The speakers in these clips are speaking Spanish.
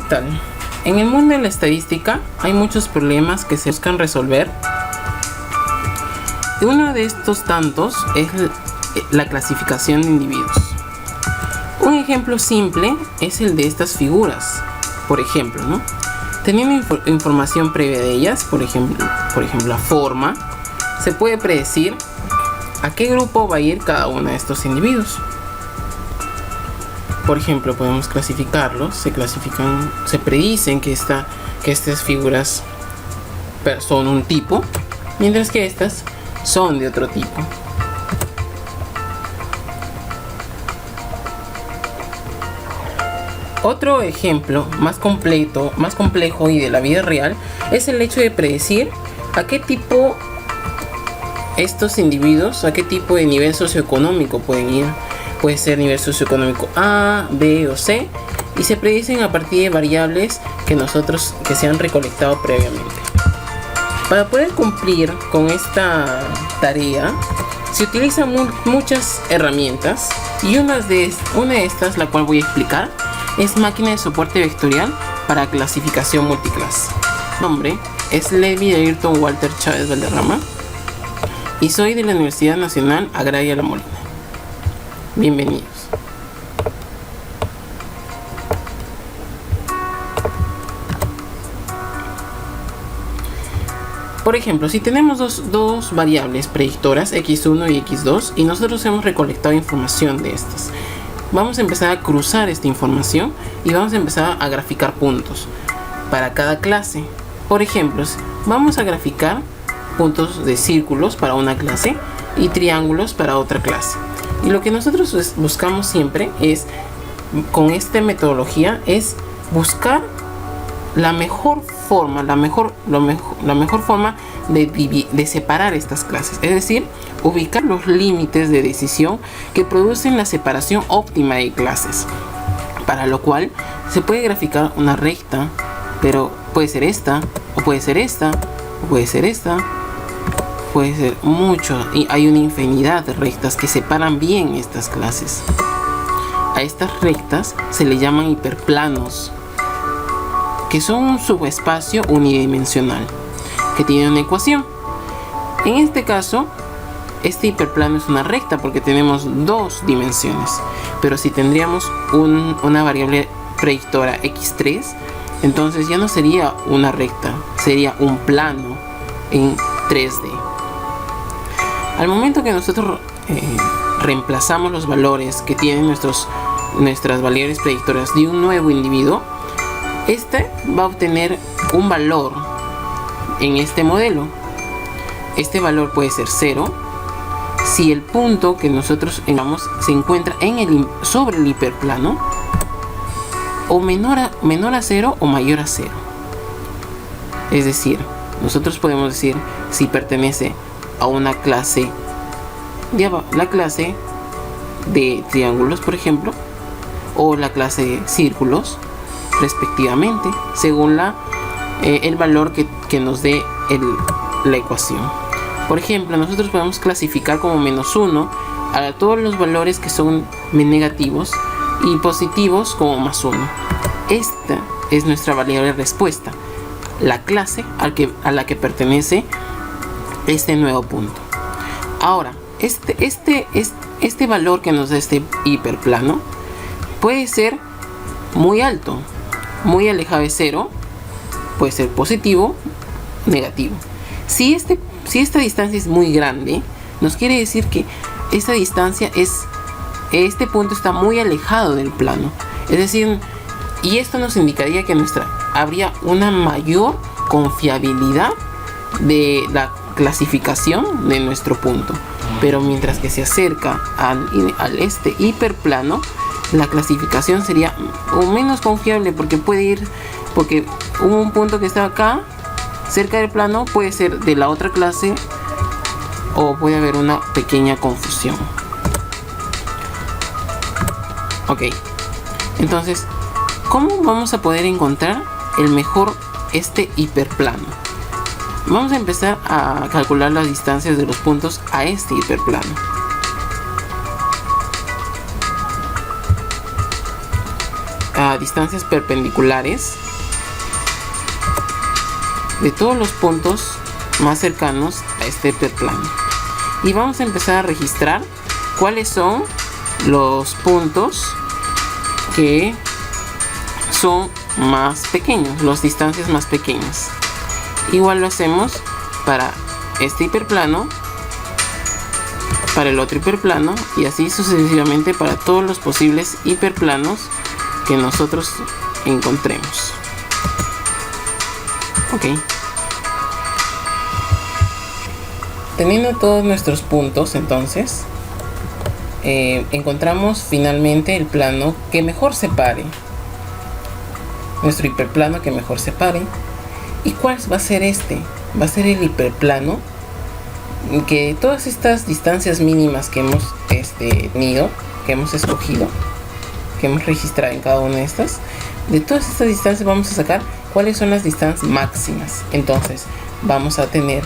tal? En el mundo de la estadística hay muchos problemas que se buscan resolver. Uno de estos tantos es la clasificación de individuos. Un ejemplo simple es el de estas figuras. Por ejemplo, ¿no? Teniendo información previa de ellas, por ejemplo la forma, se puede predecir a qué grupo va a ir cada uno de estos individuos. Por ejemplo, podemos clasificarlos. Se predicen que estas figuras son un tipo, mientras que estas son de otro tipo. Otro ejemplo más complejo y de la vida real es el hecho de predecir a qué tipo estos individuos, a qué tipo de nivel socioeconómico pueden ir. Puede ser nivel socioeconómico A, B o C, y se predicen a partir de variables que se han recolectado previamente. Para poder cumplir con esta tarea se utilizan muchas herramientas, y una de estas, la cual voy a explicar, es máquina de soporte vectorial para clasificación multiclase. Mi nombre es Levi Ayrton Walter Chávez Valderrama y soy de la Universidad Nacional Agraria La Molina. Bienvenidos. Por ejemplo, si tenemos dos variables predictoras, x1 y x2, y nosotros hemos recolectado información de estas, vamos a empezar a cruzar esta información y vamos a empezar a graficar puntos para cada clase. Por ejemplo, vamos a graficar puntos de círculos para una clase y triángulos para otra clase. Y lo que nosotros buscamos siempre es, con esta metodología, es buscar la mejor forma, la mejor forma de separar estas clases. Es decir, ubicar los límites de decisión que producen la separación óptima de clases. Para lo cual se puede graficar una recta, pero puede ser esta, o puede ser esta, o puede ser esta. Puede ser mucho, y hay una infinidad de rectas que separan bien estas clases. A estas rectas se le llaman hiperplanos, que son un subespacio unidimensional que tiene una ecuación. En este caso, este hiperplano es una recta porque tenemos dos dimensiones, pero si tendríamos una variable predictora x3, entonces ya no sería una recta, sería un plano en 3D. Al momento que nosotros reemplazamos los valores que tienen nuestras variables predictoras de un nuevo individuo, este va a obtener un valor en este modelo. Este valor puede ser 0 si el punto que nosotros se encuentra sobre el hiperplano, o menor a 0 o mayor a 0. Es decir, nosotros podemos decir si pertenece a una clase, la clase de triángulos, por ejemplo, o la clase de círculos, respectivamente, según el valor que nos dé la ecuación. Por ejemplo, nosotros podemos clasificar como -1 a todos los valores que son negativos y positivos como +1. Esta es nuestra variable respuesta, la clase a la que pertenece este nuevo punto. Ahora, este valor que nos da este hiperplano puede ser muy alto, muy alejado de 0, puede ser positivo, negativo. Si esta distancia es muy grande, nos quiere decir que esta distancia este punto está muy alejado del plano. Es decir, y esto nos indicaría que habría una mayor confiabilidad de la clasificación de nuestro punto. Pero mientras que se acerca al hiperplano, la clasificación sería menos confiable, porque hubo un punto que estaba acá cerca del plano, puede ser de la otra clase, o puede haber una pequeña confusión. Ok, entonces, ¿cómo vamos a poder encontrar este hiperplano? Vamos a empezar a calcular las distancias de los puntos a este hiperplano. distancias perpendiculares de todos los puntos más cercanos a este hiperplano. Y vamos a empezar a registrar cuáles son los puntos que son más pequeños, las distancias más pequeñas. Igual lo hacemos para este hiperplano, para el otro hiperplano, y así sucesivamente para todos los posibles hiperplanos que nosotros encontremos. Ok. Teniendo todos nuestros puntos, entonces encontramos finalmente el plano que mejor separe, nuestro hiperplano que mejor separe. ¿Y cuál va a ser este? Va a ser el hiperplano que todas estas distancias mínimas que hemos tenido, que hemos escogido, que hemos registrado en cada una de estas, de todas estas distancias vamos a sacar cuáles son las distancias máximas. Entonces vamos a tener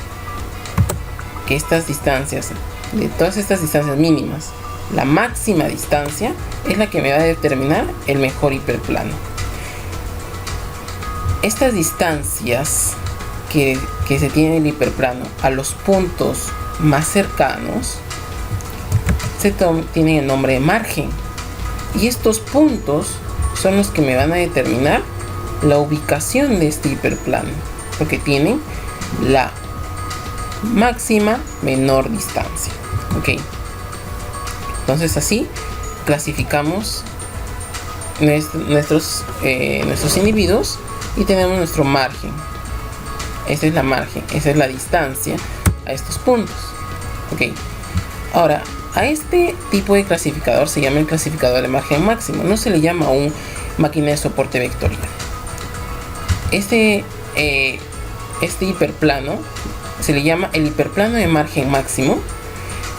que estas distancias, de todas estas distancias mínimas, la máxima distancia es la que me va a determinar el mejor hiperplano. Estas distancias que se tiene en el hiperplano a los puntos más cercanos tienen el nombre de margen, y estos puntos son los que me van a determinar la ubicación de este hiperplano, porque tienen la máxima menor distancia. Ok, entonces así clasificamos nuestros individuos y tenemos nuestro margen. Esta es la margen, esa es la distancia a estos puntos. Ok, ahora a este tipo de clasificador se llama el clasificador de margen máximo, no se le llama un máquina de soporte vectorial. Este hiperplano se le llama el hiperplano de margen máximo,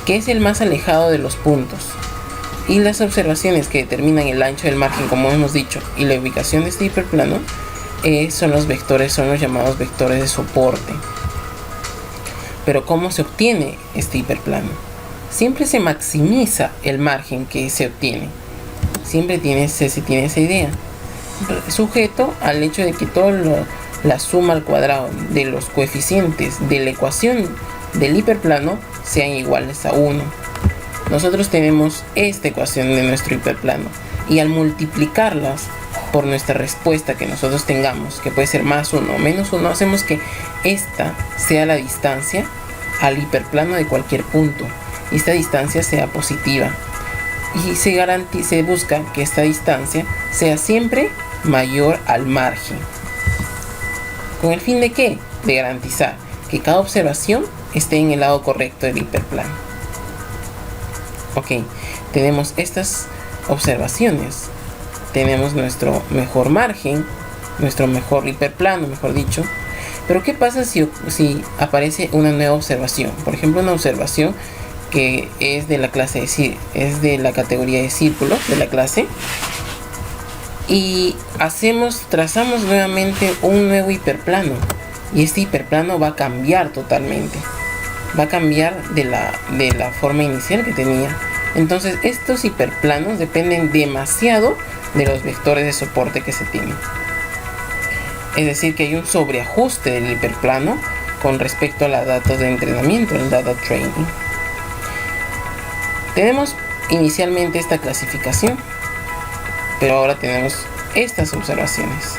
que es el más alejado de los puntos, y las observaciones que determinan el ancho del margen, como hemos dicho, y la ubicación de este hiperplano son los vectores, son los llamados vectores de soporte. Pero ¿cómo se obtiene este hiperplano? Siempre se maximiza el margen que se obtiene, siempre se tiene esa idea, sujeto al hecho de que la suma al cuadrado de los coeficientes de la ecuación del hiperplano sean iguales a 1. Nosotros tenemos esta ecuación de nuestro hiperplano, y al multiplicarlas por nuestra respuesta que nosotros tengamos, que puede ser más 1 o menos 1, hacemos que esta sea la distancia al hiperplano de cualquier punto, y esta distancia sea positiva, y se busca que esta distancia sea siempre mayor al margen. ¿Con el fin de qué? De garantizar que cada observación esté en el lado correcto del hiperplano. Ok, tenemos estas observaciones, tenemos nuestro mejor margen, nuestro mejor hiperplano, mejor dicho. Pero ¿qué pasa si aparece una nueva observación? Por ejemplo, una observación que es de la clase es de la categoría de círculos de la clase, y trazamos nuevamente un nuevo hiperplano, y este hiperplano va a cambiar totalmente, va a cambiar de la forma inicial que tenía. Entonces estos hiperplanos dependen demasiado de los vectores de soporte que se tienen. Es decir, que hay un sobreajuste del hiperplano con respecto a los datos de entrenamiento, el data training. Tenemos inicialmente esta clasificación, pero ahora tenemos estas observaciones.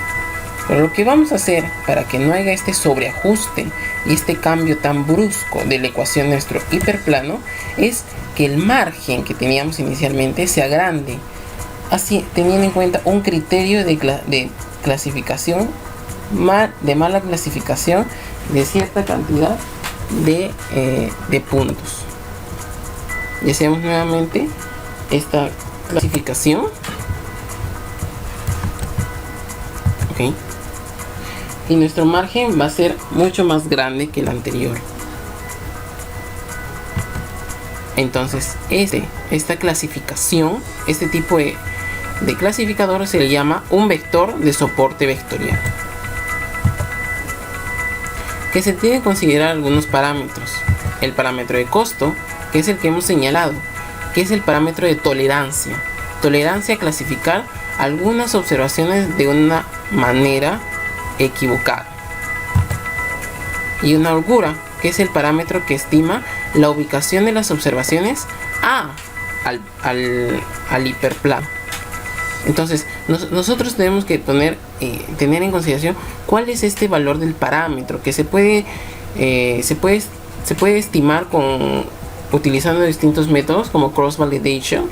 Pero lo que vamos a hacer para que no haya este sobreajuste y este cambio tan brusco de la ecuación de nuestro hiperplano es que el margen que teníamos inicialmente sea grande, así teniendo en cuenta un criterio de clasificación, de mala clasificación de cierta cantidad de puntos. Y hacemos nuevamente esta clasificación. Ok, y nuestro margen va a ser mucho más grande que el anterior. Entonces esta clasificación, este tipo de clasificador se le llama un vector de soporte vectorial, que se tiene que considerar algunos parámetros. El parámetro de costo, que es el que hemos señalado, que es el parámetro de tolerancia a clasificar algunas observaciones de una manera equivocada. Y una holgura, que es el parámetro que estima la ubicación de las observaciones al hiperplano. Entonces nosotros tenemos que tener en consideración cuál es este valor del parámetro que se puede estimar utilizando distintos métodos como cross validation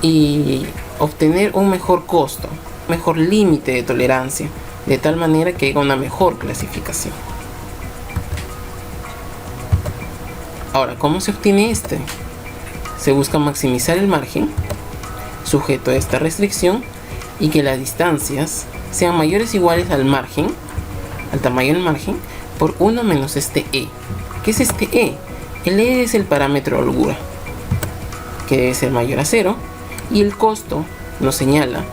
y obtener un mejor costo, mejor límite de tolerancia, de tal manera que haya una mejor clasificación. Ahora, ¿cómo se obtiene este? Se busca maximizar el margen sujeto a esta restricción y que las distancias sean mayores o iguales al margen, al tamaño del margen, por 1 menos este E. ¿Qué es este E? El E es el parámetro de holgura, que debe ser mayor a 0, y el costo nos señala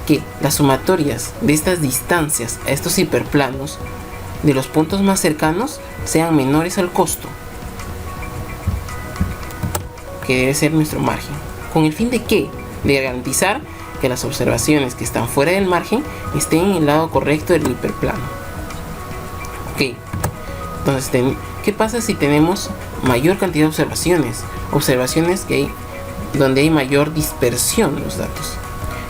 que las sumatorias de estas distancias a estos hiperplanos de los puntos más cercanos sean menores al costo, que debe ser nuestro margen. ¿Con el fin de qué? De garantizar que las observaciones que están fuera del margen estén en el lado correcto del hiperplano. Ok, entonces, ¿qué pasa si tenemos mayor cantidad de observaciones donde hay mayor dispersión en los datos?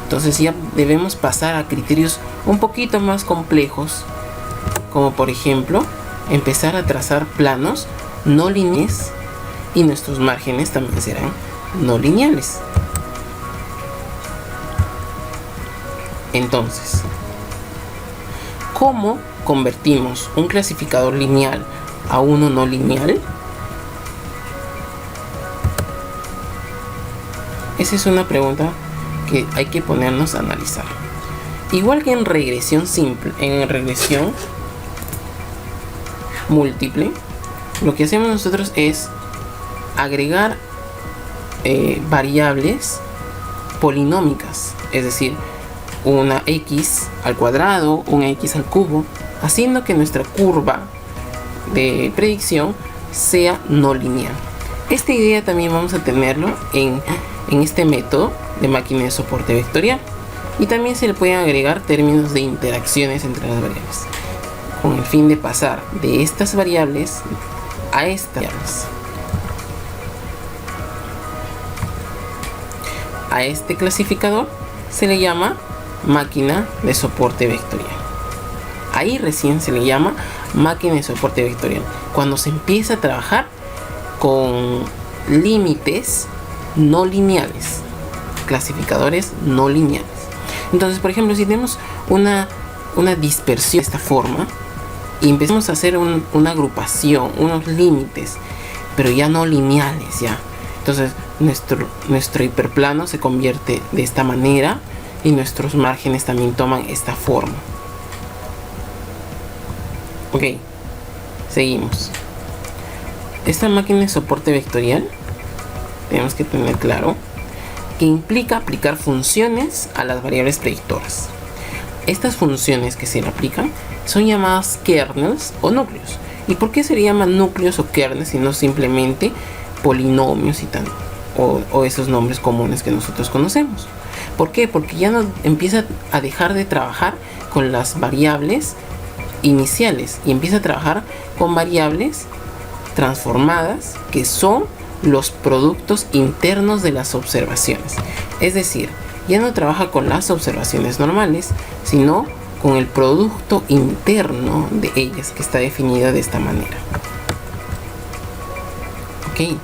Entonces ya debemos pasar a criterios un poquito más complejos, como por ejemplo empezar a trazar planos no lineales, y nuestros márgenes también serán no lineales. Entonces, ¿cómo convertimos un clasificador lineal a uno no lineal? Esa es una pregunta que hay que ponernos a analizar. Igual que en regresión simple, en regresión múltiple, lo que hacemos nosotros es agregar variables polinómicas, es decir, una x al cuadrado, una x al cubo, haciendo que nuestra curva de predicción sea no lineal. Esta idea también vamos a tenerlo en este método de máquina de soporte vectorial, y también se le pueden agregar términos de interacciones entre las variables, con el fin de pasar de estas variables a estas variables. A este clasificador se le llama máquina de soporte vectorial. Ahí recién se le llama máquina de soporte vectorial, cuando se empieza a trabajar con límites no lineales, clasificadores no lineales. Entonces, por ejemplo, si tenemos una dispersión de esta forma y empezamos a hacer una agrupación, unos límites, pero ya no lineales, ya. Entonces nuestro hiperplano se convierte de esta manera y nuestros márgenes también toman esta forma. Ok, seguimos. Esta máquina de soporte vectorial tenemos que tener claro que implica aplicar funciones a las variables predictoras. Estas funciones que se le aplican son llamadas kernels o núcleos. ¿Y por qué se le llaman núcleos o kernels y no simplemente polinomios y tal, o esos nombres comunes que nosotros conocemos? ¿Por qué? Porque ya no empieza a dejar de trabajar con las variables iniciales y empieza a trabajar con variables transformadas, que son los productos internos de las observaciones. Es decir, ya no trabaja con las observaciones normales, sino con el producto interno de ellas, que está definido de esta manera. Ok,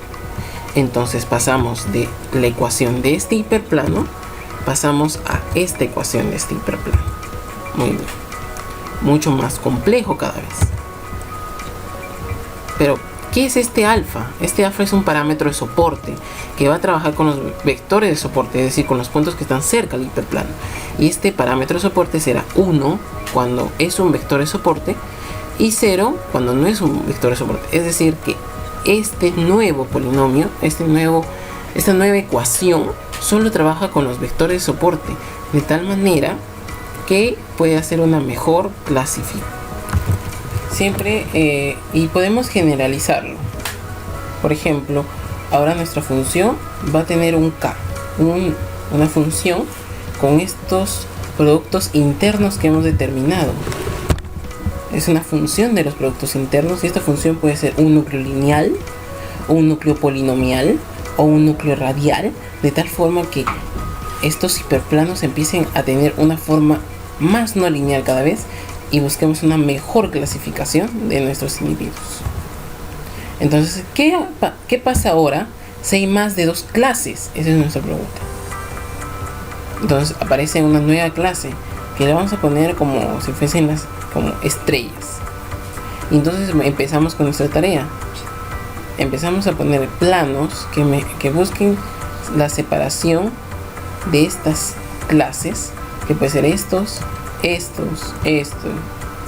entonces pasamos de la ecuación de este hiperplano, pasamos a esta ecuación de este hiperplano. Muy bien, mucho más complejo cada vez. Pero ¿qué es este alfa? Este alfa es un parámetro de soporte que va a trabajar con los vectores de soporte, es decir, con los puntos que están cerca del hiperplano. Y este parámetro de soporte será 1 cuando es un vector de soporte y 0 cuando no es un vector de soporte. Es decir, que este nuevo polinomio, esta nueva ecuación solo trabaja con los vectores de soporte, de tal manera que puede hacer una mejor clasificación. Siempre y podemos generalizarlo. Por ejemplo, ahora nuestra función va a tener un k, una función con estos productos internos que hemos determinado. Es una función de los productos internos y esta función puede ser un núcleo lineal, o un núcleo polinomial o un núcleo radial, de tal forma que estos hiperplanos empiecen a tener una forma más no lineal cada vez y busquemos una mejor clasificación de nuestros individuos. Entonces, ¿qué pasa ahora si hay más de dos clases? Esa es nuestra pregunta. Entonces aparece una nueva clase que le vamos a poner como si fuesen como estrellas. Y entonces empezamos con nuestra tarea. Empezamos a poner planos que busquen la separación de estas clases, que puede ser estos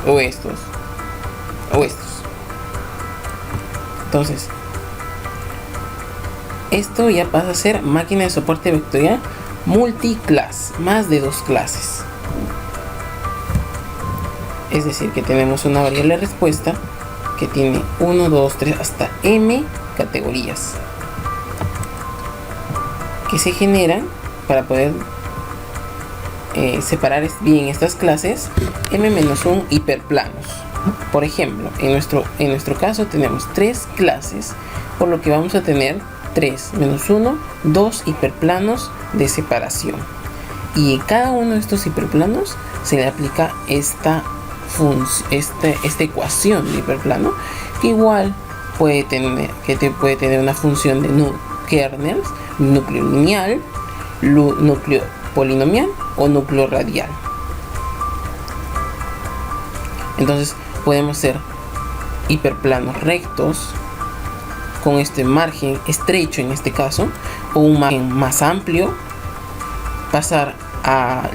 o estos. Entonces, esto ya pasa a ser máquina de soporte vectorial multiclass, más de dos clases. Es decir, que tenemos una variable respuesta que tiene 1, 2, 3 hasta m categorías que se generan para poder separar bien estas clases, m-1 hiperplanos. Por ejemplo, en nuestro caso tenemos 3 clases, por lo que vamos a tener 3-1, 2 hiperplanos de separación. Y en cada uno de estos hiperplanos se le aplica esta ecuación de hiperplano, que igual puede tener una función de kernels, núcleo lineal, núcleo polinomial o núcleo radial. Entonces podemos ser hiperplanos rectos con este margen estrecho en este caso, o un margen más amplio, pasar a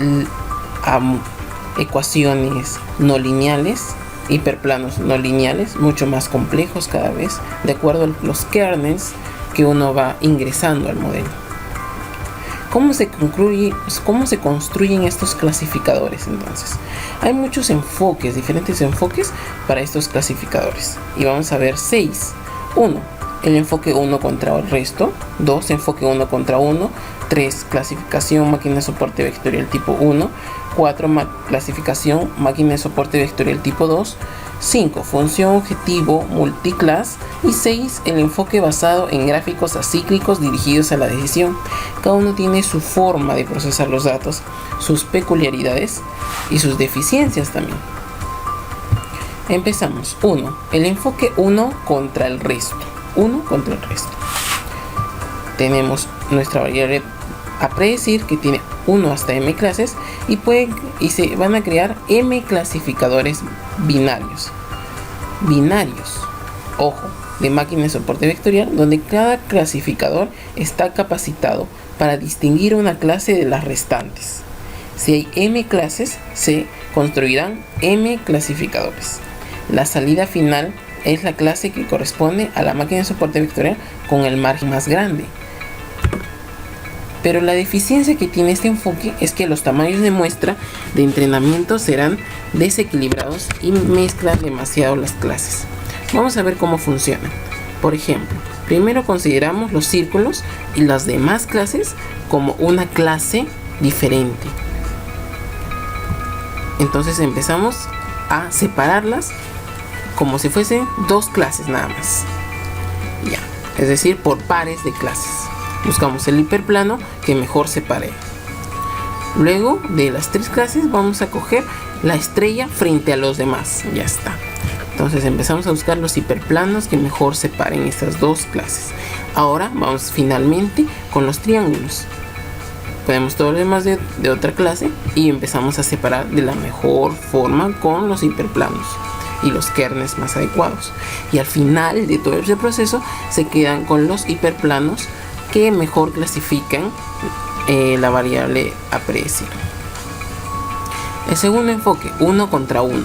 ecuaciones no lineales, hiperplanos no lineales, mucho más complejos cada vez, de acuerdo a los kernels que uno va ingresando al modelo. ¿Cómo se construyen estos clasificadores entonces? Hay muchos enfoques, diferentes enfoques para estos clasificadores. Y vamos a ver 6. 1. El enfoque 1 contra el resto. 2. Enfoque 1 contra 1. 3. Clasificación máquina de soporte vectorial tipo 1. 4. Clasificación máquina de soporte vectorial tipo 2. 5. Función objetivo multiclass. Y 6. El enfoque basado en gráficos acíclicos dirigidos a la decisión. Cada uno tiene su forma de procesar los datos, sus peculiaridades y sus deficiencias también. Empezamos. 1. El enfoque 1 contra el resto. 1 contra el resto. Tenemos nuestra variable a predecir que tiene 1 hasta m clases y se van a crear m clasificadores binarios. Ojo, de máquina de soporte vectorial, donde cada clasificador está capacitado para distinguir una clase de las restantes. Si hay m clases, se construirán m clasificadores. La salida final es la clase que corresponde a la máquina de soporte vectorial con el margen más grande. Pero la deficiencia que tiene este enfoque es que los tamaños de muestra de entrenamiento serán desequilibrados y mezclan demasiado las clases. Vamos a ver cómo funciona. Por ejemplo, primero consideramos los círculos y las demás clases como una clase diferente. Entonces empezamos a separarlas como si fuesen dos clases nada más. Ya, es decir, por pares de clases. Buscamos el hiperplano que mejor separe. Luego de las tres clases vamos a coger la estrella frente a los demás. Ya está. Entonces empezamos a buscar los hiperplanos que mejor separen estas dos clases. Ahora vamos finalmente con los triángulos. Ponemos todo lo demás de otra clase y empezamos a separar de la mejor forma con los hiperplanos y los kernels más adecuados. Y al final de todo ese proceso se quedan con los hiperplanos que mejor clasifican la variable a predecir. El segundo enfoque, 1 contra 1.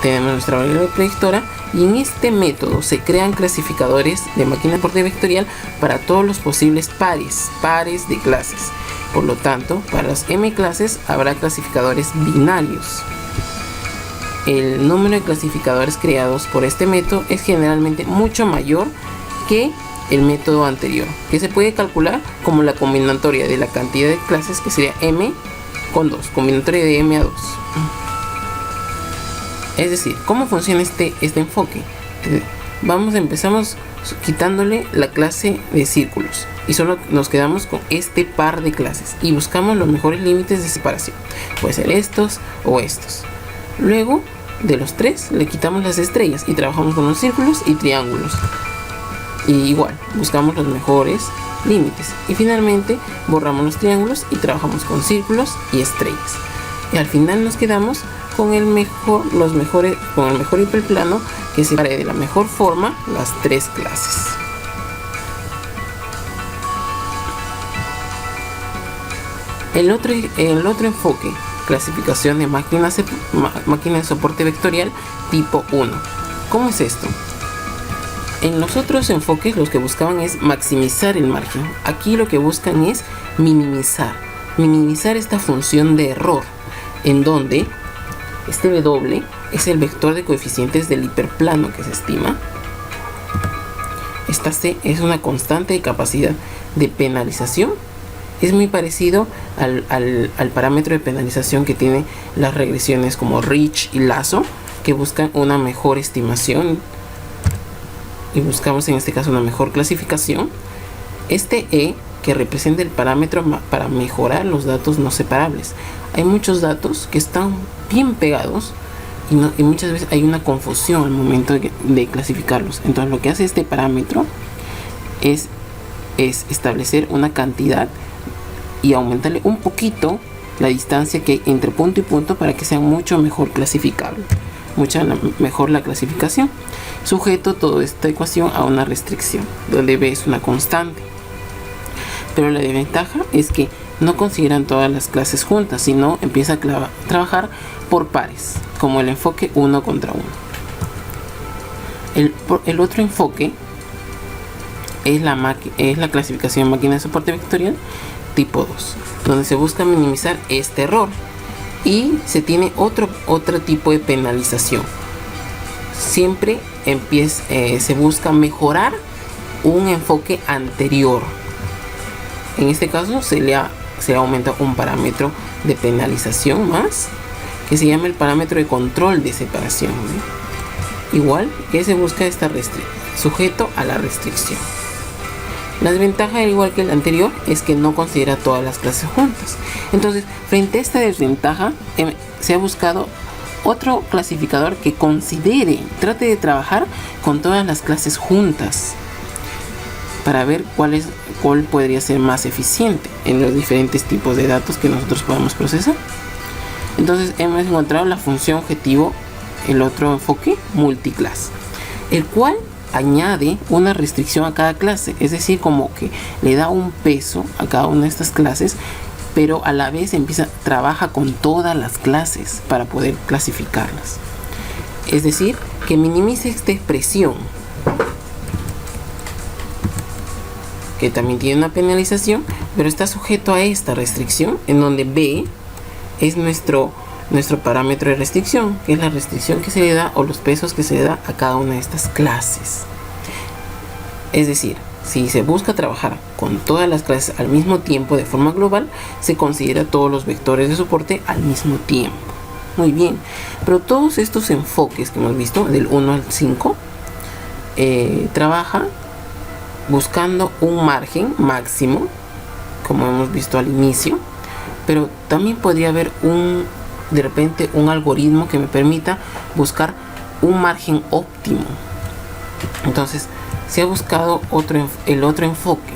Tenemos nuestra variable predictora y en este método se crean clasificadores de máquina de soporte vectorial para todos los posibles pares de clases. Por lo tanto, para las m clases habrá clasificadores binarios. El número de clasificadores creados por este método es generalmente mucho mayor que el método anterior, que se puede calcular como la combinatoria de la cantidad de clases, que sería m con 2, combinatoria de m a 2. Es decir, ¿cómo funciona este enfoque? Empezamos quitándole la clase de círculos y solo nos quedamos con este par de clases y buscamos los mejores límites de separación. Puede ser estos o estos. Luego de los tres le quitamos las estrellas y trabajamos con los círculos y triángulos. Y igual, buscamos los mejores límites. Y finalmente borramos los triángulos y trabajamos con círculos y estrellas. Y al final nos quedamos con el mejor hiperplano que separe de la mejor forma las tres clases. El otro enfoque, clasificación de máquina de soporte vectorial tipo 1. ¿Cómo es esto? En los otros enfoques los que buscaban es maximizar el margen. Aquí lo que buscan es minimizar esta función de error, en donde este W es el vector de coeficientes del hiperplano que se estima. Esta C es una constante de capacidad de penalización. Es muy parecido al parámetro de penalización que tienen las regresiones como Rich y Lasso, que buscan una mejor estimación y buscamos en este caso una mejor clasificación. Este E que representa el parámetro para mejorar los datos no separables. Hay muchos datos que están bien pegados y muchas veces hay una confusión al momento de clasificarlos. Entonces lo que hace este parámetro es establecer una cantidad y aumentarle un poquito la distancia que hay entre punto y punto para que sea mucho mejor clasificable, mejor la clasificación, sujeto toda esta ecuación a una restricción donde B es una constante. Pero la desventaja es que no consideran todas las clases juntas, sino empieza a trabajar por pares, como el enfoque 1 contra 1. El otro enfoque es la clasificación de máquina de soporte vectorial tipo 2, donde se busca minimizar este error y se tiene otro tipo de penalización. Siempre se busca mejorar un enfoque anterior. En este caso se le aumenta un parámetro de penalización más, que se llama el parámetro de control de separación, ¿no? Igual que se busca sujeto a la restricción. La desventaja, al igual que el anterior, es que no considera todas las clases juntas. Entonces, frente a esta desventaja, se ha buscado otro clasificador que trate de trabajar con todas las clases juntas para ver cuál podría ser más eficiente en los diferentes tipos de datos que nosotros podemos procesar. Entonces hemos encontrado la función objetivo, el otro enfoque multiclass, el cual añade una restricción a cada clase, es decir, como que le da un peso a cada una de estas clases, pero a la vez trabaja con todas las clases para poder clasificarlas. Es decir, que minimiza esta expresión, que también tiene una penalización, pero está sujeto a esta restricción, en donde B es nuestro parámetro de restricción, que es la restricción que se le da o los pesos que se le da a cada una de estas clases. Es decir, si se busca trabajar con todas las clases al mismo tiempo de forma global, se considera todos los vectores de soporte al mismo tiempo. Muy bien, pero todos estos enfoques que hemos visto, del 1 al 5, trabaja buscando un margen máximo, como hemos visto al inicio, pero también podría haber de repente un algoritmo que me permita buscar un margen óptimo. Entonces se ha buscado el otro enfoque,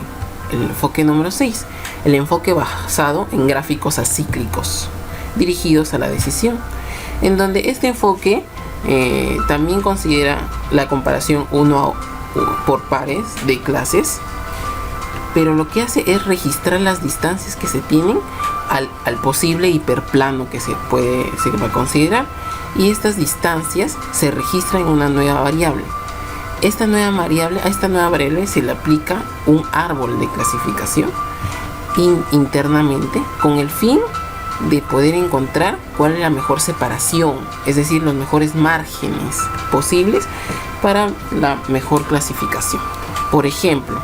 el enfoque número 6, el enfoque basado en gráficos acíclicos dirigidos a la decisión, en donde este enfoque también considera la comparación por pares de clases, pero lo que hace es registrar las distancias que se tienen al posible hiperplano que se va a considerar, y estas distancias se registran en una nueva variable. A esta nueva variable se le aplica un árbol de clasificación internamente, con el fin de poder encontrar cuál es la mejor separación, es decir, los mejores márgenes posibles para la mejor clasificación. Por ejemplo,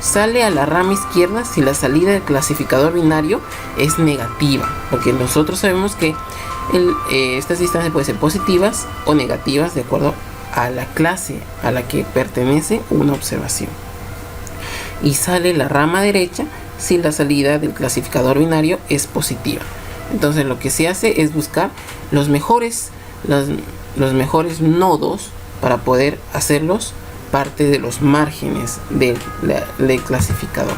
sale a la rama izquierda si la salida del clasificador binario es negativa, porque nosotros sabemos que estas distancias pueden ser positivas o negativas de acuerdo a la clase a la que pertenece una observación. Y sale la rama derecha si la salida del clasificador binario es positiva. Entonces lo que se hace es buscar los mejores nodos para poder hacerlos parte de los márgenes del clasificador.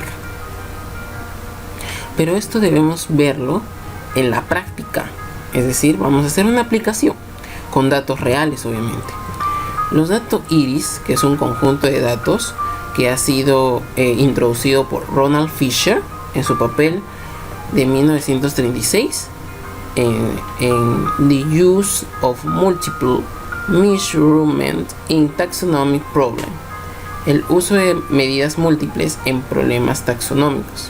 Pero esto debemos verlo en la práctica, es decir, vamos a hacer una aplicación con datos reales, obviamente. Los datos iris, que es un conjunto de datos que ha sido introducido por Ronald Fisher en su papel de 1936 en The Use of Multiple Measurement in Taxonomic Problem, el uso de medidas múltiples en problemas taxonómicos.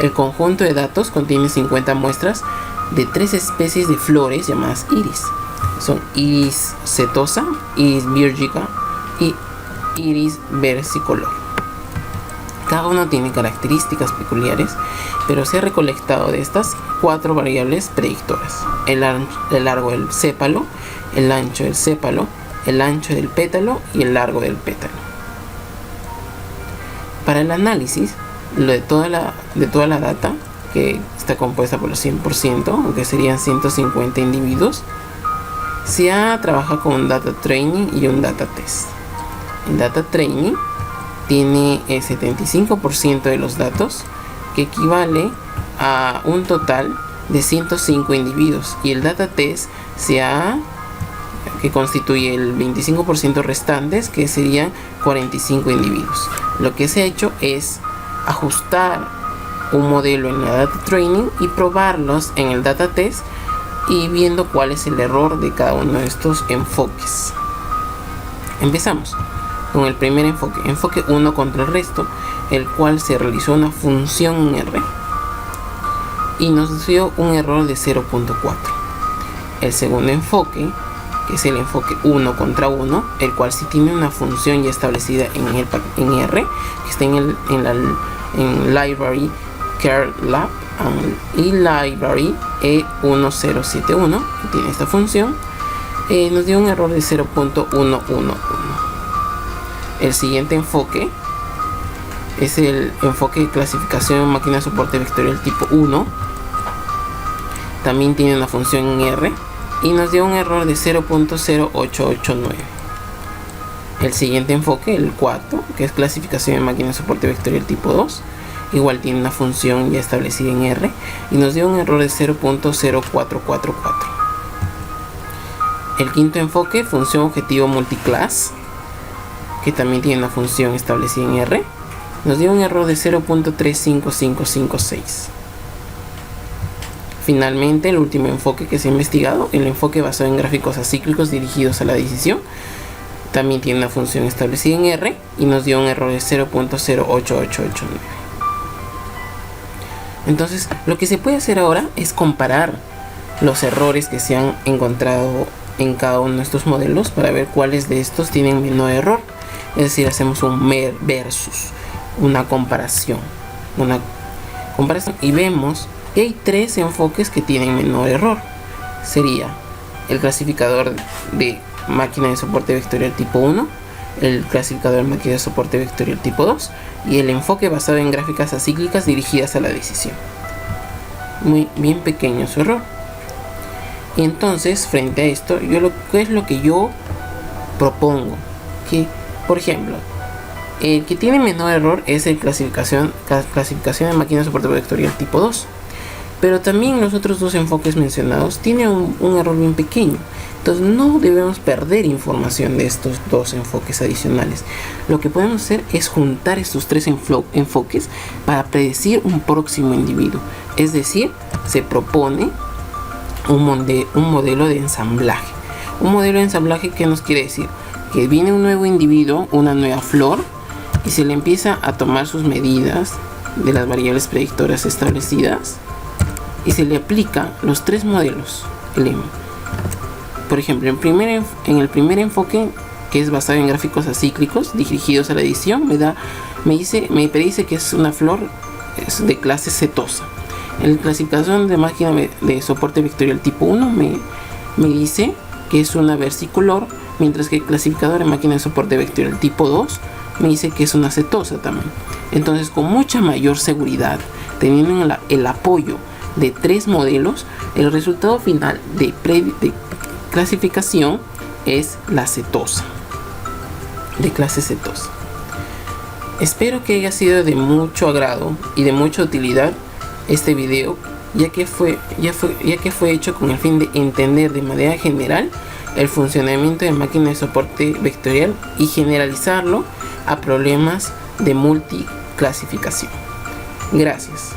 El conjunto de datos contiene 50 muestras de 3 especies de flores llamadas iris. Son iris setosa, iris virgica y iris versicolor. Cada uno tiene características peculiares, pero se ha recolectado de estas 4 variables predictoras: el largo del sépalo, el ancho del sépalo, el ancho del pétalo y el largo del pétalo. Para el análisis de toda la data, que está compuesta por el 100%, aunque serían 150 individuos, se ha trabajado con un data training y un data test. El data training tiene el 75% de los datos, que equivale a un total de 105 individuos, y el data test que constituye el 25% restantes, que serían 45 individuos. Lo que se ha hecho es ajustar un modelo en la data training y probarlos en el data test, y viendo cuál es el error de cada uno de estos enfoques. Empezamos con el primer enfoque 1 contra el resto, el cual se realizó una función en R y nos dio un error de 0.4. El segundo enfoque, que es el enfoque 1 contra 1, el cual sí tiene una función ya establecida en R, que está en library curlab y library E1071, que tiene esta función, nos dio un error de 0.111. El siguiente enfoque es el enfoque de clasificación en máquina de soporte vectorial tipo 1. También tiene una función en R y nos dio un error de 0.0889. El siguiente enfoque, el 4, que es clasificación en máquina de soporte vectorial tipo 2, igual tiene una función ya establecida en R y nos dio un error de 0.0444. El quinto enfoque, función objetivo multiclass, que también tiene una función establecida en R, nos dio un error de 0.35556. Finalmente, el último enfoque que se ha investigado, el enfoque basado en gráficos acíclicos dirigidos a la decisión, también tiene una función establecida en R y nos dio un error de 0.08889. Entonces, lo que se puede hacer ahora es comparar los errores que se han encontrado en cada uno de estos modelos para ver cuáles de estos tienen menor error. Es decir, hacemos un versus, una comparación y vemos que hay 3 enfoques que tienen menor error. Sería el clasificador de máquina de soporte vectorial tipo 1, el clasificador de máquina de soporte vectorial tipo 2 y el enfoque basado en gráficas acíclicas dirigidas a la decisión. Muy bien pequeño su error. Y entonces, frente a esto, ¿qué es lo que yo propongo? Que, por ejemplo, el que tiene menor error es el clasificación de máquina de soporte vectorial tipo 2. Pero también los otros 2 enfoques mencionados tienen un error bien pequeño. Entonces no debemos perder información de estos 2 enfoques adicionales. Lo que podemos hacer es juntar estos 3 enfoques para predecir un próximo individuo. Es decir, se propone un modelo de ensamblaje. Un modelo de ensamblaje, ¿qué nos quiere decir? Que viene un nuevo individuo, una nueva flor, y se le empieza a tomar sus medidas de las variables predictoras establecidas y se le aplica los 3 modelos. por ejemplo, en el primer enfoque, que es basado en gráficos acíclicos dirigidos a la edición, me predice que es una flor de clase setosa. En la clasificación de máquina de soporte vectorial tipo 1 me dice que es una versicolor, mientras que el clasificador de máquina de soporte vectorial tipo 2 me dice que es una setosa también. Entonces, con mucha mayor seguridad, teniendo el apoyo de 3 modelos, el resultado final de clasificación es la setosa, de clase setosa. Espero que haya sido de mucho agrado y de mucha utilidad este video, ya que fue hecho con el fin de entender de manera general el funcionamiento de máquinas de soporte vectorial y generalizarlo a problemas de multiclasificación. Gracias.